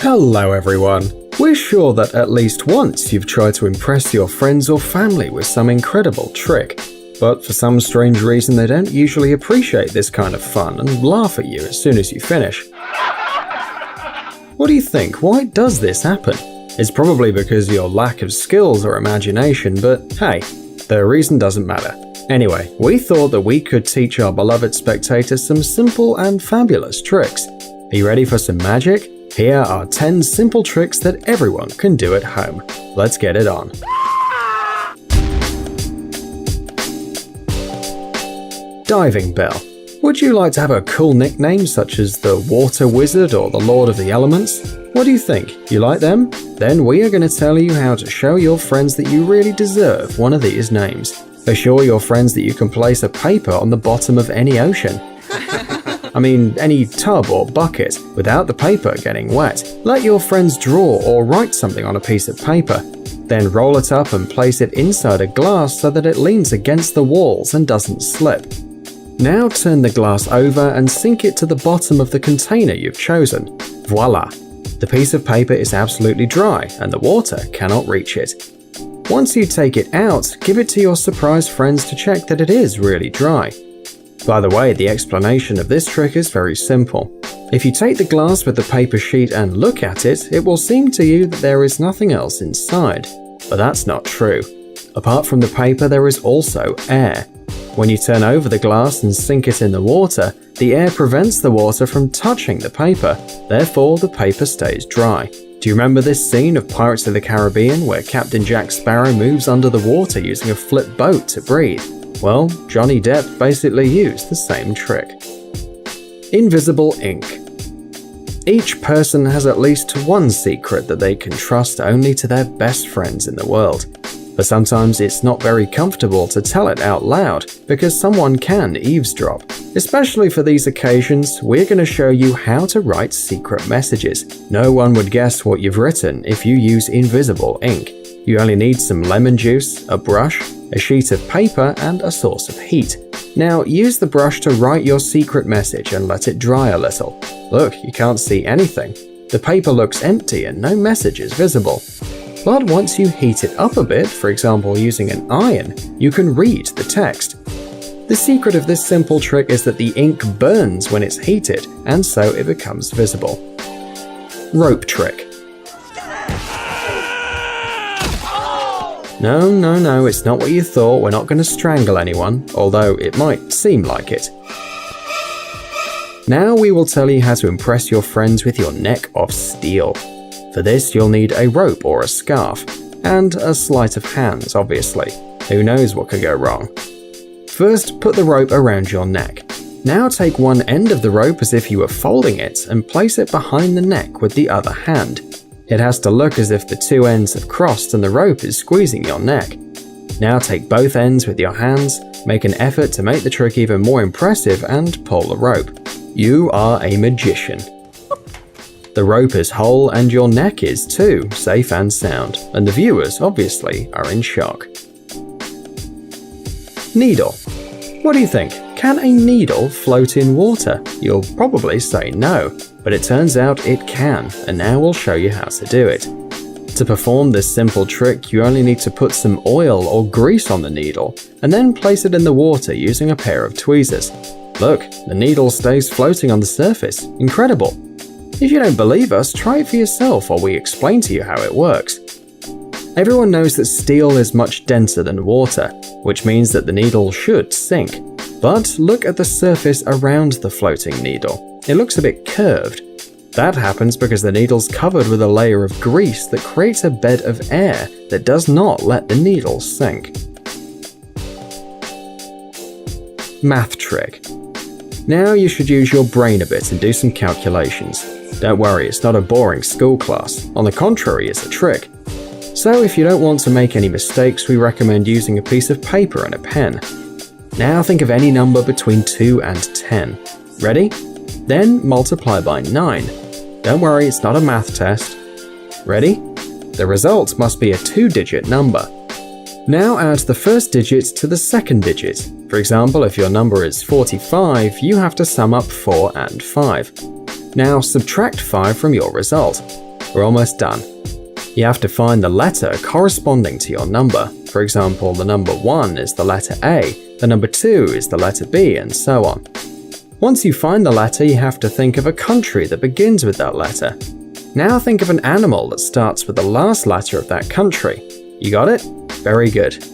Hello everyone! We're sure that at least once you've tried to impress your friends or family with some incredible trick, but for some strange reason they don't usually appreciate this kind of fun and laugh at you as soon as you finish. What do you think? Why does this happen? It's probably because of your lack of skills or imagination, but hey, the reason doesn't matter. Anyway, we thought that we could teach our beloved spectators some simple and fabulous tricks. Are you ready for some magic? Here are 10 simple tricks that everyone can do at home. Let's get it on. Diving bell. Would you like to have a cool nickname such as the Water Wizard or the Lord of the Elements? What do you think? You like them? Then we are going to tell you how to show your friends that you really deserve one of these names. Assure your friends that you can place a paper on the bottom of any ocean. I mean, any tub or bucket, without the paper getting wet. Let your friends draw or write something on a piece of paper. Then roll it up and place it inside a glass so that it leans against the walls and doesn't slip. Now turn the glass over and sink it to the bottom of the container you've chosen. Voila! The piece of paper is absolutely dry and the water cannot reach it. Once you take it out, give it to your surprised friends to check that it is really dry. By the way, the explanation of this trick is very simple. If you take the glass with the paper sheet and look at it, it will seem to you that there is nothing else inside. But that's not true. Apart from the paper, there is also air. When you turn over the glass and sink it in the water, the air prevents the water from touching the paper, therefore the paper stays dry. Do you remember this scene of Pirates of the Caribbean where Captain Jack Sparrow moves under the water using a flip boat to breathe? Well, Johnny Depp basically used the same trick. Invisible ink. Each person has at least one secret that they can trust only to their best friends in the world. But sometimes it's not very comfortable to tell it out loud because someone can eavesdrop. Especially for these occasions, we're going to show you how to write secret messages. No one would guess what you've written if you use invisible ink. You only need some lemon juice, a brush, a sheet of paper, and a source of heat. Now use the brush to write your secret message and let it dry a little. Look, you can't see anything. The paper looks empty and no message is visible. But once you heat it up a bit, for example using an iron, you can read the text. The secret of this simple trick is that the ink burns when it's heated, and so it becomes visible. Rope trick. No, it's not what you thought. We're not going to strangle anyone, although it might seem like it. Now we will tell you how to impress your friends with your neck of steel. For this, you'll need a rope or a scarf, and a sleight of hand, obviously. Who knows what could go wrong? First, put the rope around your neck. Now take one end of the rope as if you were folding it and place it behind the neck with the other hand. It has to look as if the two ends have crossed and the rope is squeezing your neck. Now take both ends with your hands, make an effort to make the trick even more impressive and pull the rope. You are a magician. The rope is whole and your neck is too, safe and sound, and the viewers obviously are in shock. Needle. What do you think? Can a needle float in water? You'll probably say no, but it turns out it can, and now we'll show you how to do it. To perform this simple trick, you only need to put some oil or grease on the needle, and then place it in the water using a pair of tweezers. Look, the needle stays floating on the surface. Incredible! If you don't believe us, try it for yourself while we explain to you how it works. Everyone knows that steel is much denser than water, which means that the needle should sink. But look at the surface around the floating needle. It looks a bit curved. That happens because the needle's covered with a layer of grease that creates a bed of air that does not let the needle sink. Math trick. Now you should use your brain a bit and do some calculations. Don't worry, it's not a boring school class. On the contrary, it's a trick. So if you don't want to make any mistakes, we recommend using a piece of paper and a pen. Now think of any number between 2 and 10. Ready? Then multiply by 9. Don't worry, it's not a math test. Ready? The result must be a 2-digit number. Now add the first digit to the second digit. For example, if your number is 45, you have to sum up 4 and 5. Now subtract 5 from your result. we're almost done. You have to find the letter corresponding to your number. For example, the number 1 is the letter A, the number 2 is the letter B, and so on. Once you find the letter, you have to think of a country that begins with that letter. Now think of an animal that starts with the last letter of that country. You got it? Very good.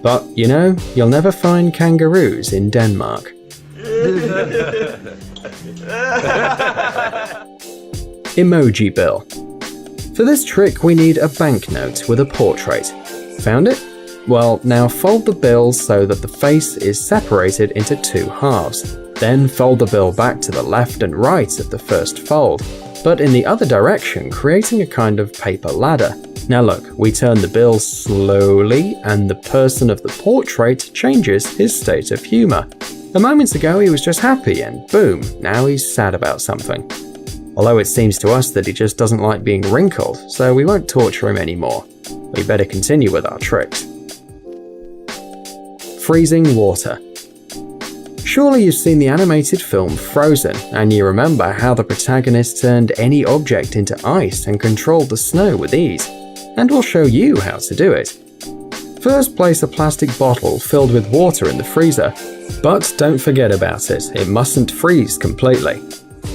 But, you know, you'll never find kangaroos in Denmark. Emoji Bill. For this trick, we need a banknote with a portrait. Found it? Well, now fold the bill so that the face is separated into 2 halves. Then fold the bill back to the left and right of the first fold, but in the other direction, creating a kind of paper ladder. Now look, we turn the bill slowly and the person of the portrait changes his state of humor. A moment ago he was just happy and boom, now he's sad about something. Although it seems to us that he just doesn't like being wrinkled, so we won't torture him anymore. We better continue with our tricks. Freezing water. Surely you've seen the animated film Frozen, and you remember how the protagonist turned any object into ice and controlled the snow with ease. And we'll show you how to do it. First, place a plastic bottle filled with water in the freezer, but don't forget about it, it mustn't freeze completely.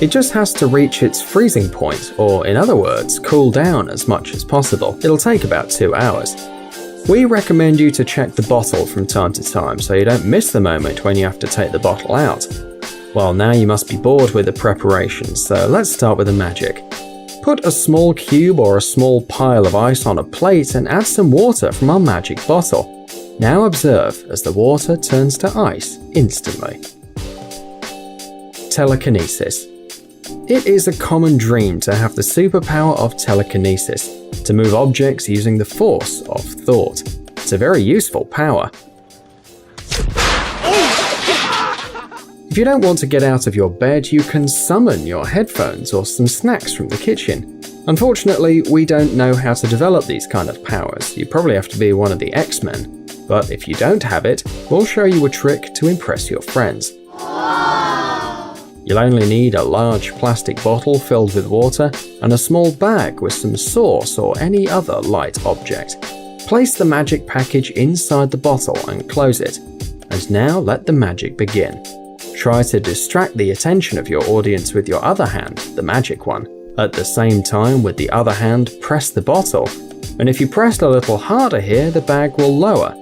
It just has to reach its freezing point, or in other words, cool down as much as possible. It'll take about 2 hours. We recommend you to check the bottle from time to time so you don't miss the moment when you have to take the bottle out. Well, now you must be bored with the preparations, so let's start with the magic. Put a small cube or a small pile of ice on a plate and add some water from our magic bottle. Now observe as the water turns to ice instantly. Telekinesis. It is a common dream to have the superpower of telekinesis, to move objects using the force of thought. It's a very useful power. If you don't want to get out of your bed, you can summon your headphones or some snacks from the kitchen. Unfortunately, we don't know how to develop these kind of powers. You probably have to be one of the X-Men. But if you don't have it, we'll show you a trick to impress your friends. You'll only need a large plastic bottle filled with water and a small bag with some sauce or any other light object. Place the magic package inside the bottle and close it. And now let the magic begin. Try to distract the attention of your audience with your other hand, the magic one. At the same time, with the other hand, press the bottle. And if you press a little harder here, the bag will lower.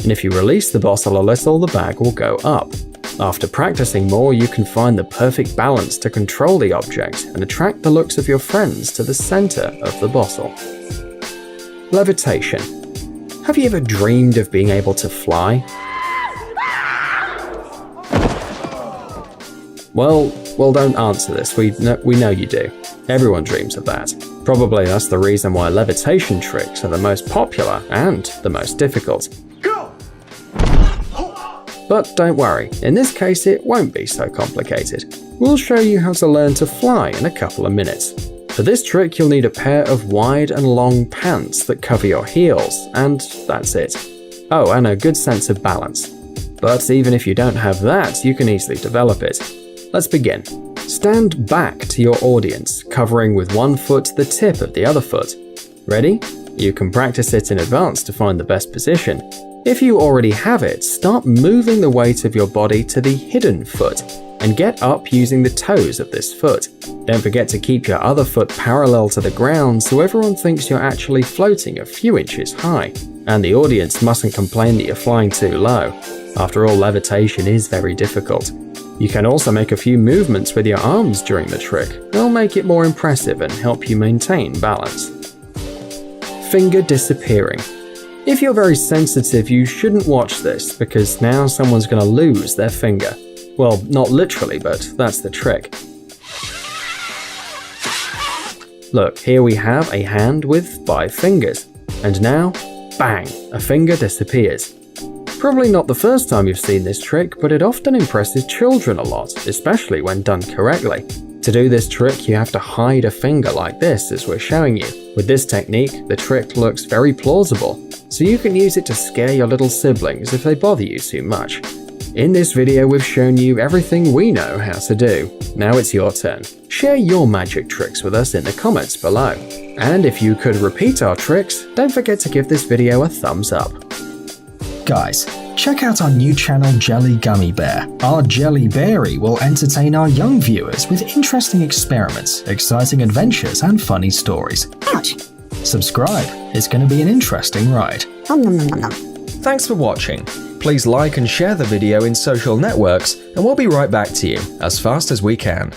And if you release the bottle a little, the bag will go up. After practicing more, you can find the perfect balance to control the object and attract the looks of your friends to the center of the bottle. Levitation. Have you ever dreamed of being able to fly? Well, don't answer this. We know you do. Everyone dreams of that. Probably that's the reason why levitation tricks are the most popular and the most difficult. But don't worry, in this case it won't be so complicated. We'll show you how to learn to fly in a couple of minutes. For this trick you'll need a pair of wide and long pants that cover your heels, and that's it. Oh, and a good sense of balance. But even if you don't have that, you can easily develop it. Let's begin. Stand back to your audience, covering with one foot the tip of the other foot. Ready? You can practice it in advance to find the best position. If you already have it, start moving the weight of your body to the hidden foot and get up using the toes of this foot. Don't forget to keep your other foot parallel to the ground so everyone thinks you're actually floating a few inches high. And the audience mustn't complain that you're flying too low. After all, levitation is very difficult. You can also make a few movements with your arms during the trick. They'll make it more impressive and help you maintain balance. Finger disappearing. If you're very sensitive, you shouldn't watch this because now someone's going to lose their finger. Well, not literally, but that's the trick. Look, here we have a hand with 5 fingers. And now, bang, a finger disappears. Probably not the first time you've seen this trick, but it often impresses children a lot, especially when done correctly. To do this trick, you have to hide a finger like this, as we're showing you. With this technique, the trick looks very plausible, so you can use it to scare your little siblings if they bother you too much. In this video, we've shown you everything we know how to do. Now it's your turn. Share your magic tricks with us in the comments below. And if you could repeat our tricks, don't forget to give this video a thumbs up. Guys, check out our new channel Jelly Gummy Bear. Our Jelly Berry will entertain our young viewers with interesting experiments, exciting adventures, and funny stories. Ouch! Subscribe, it's going to be an interesting ride. Nom nom nom nom nom. Thanks for watching. Please like and share the video in social networks, and we'll be right back to you as fast as we can.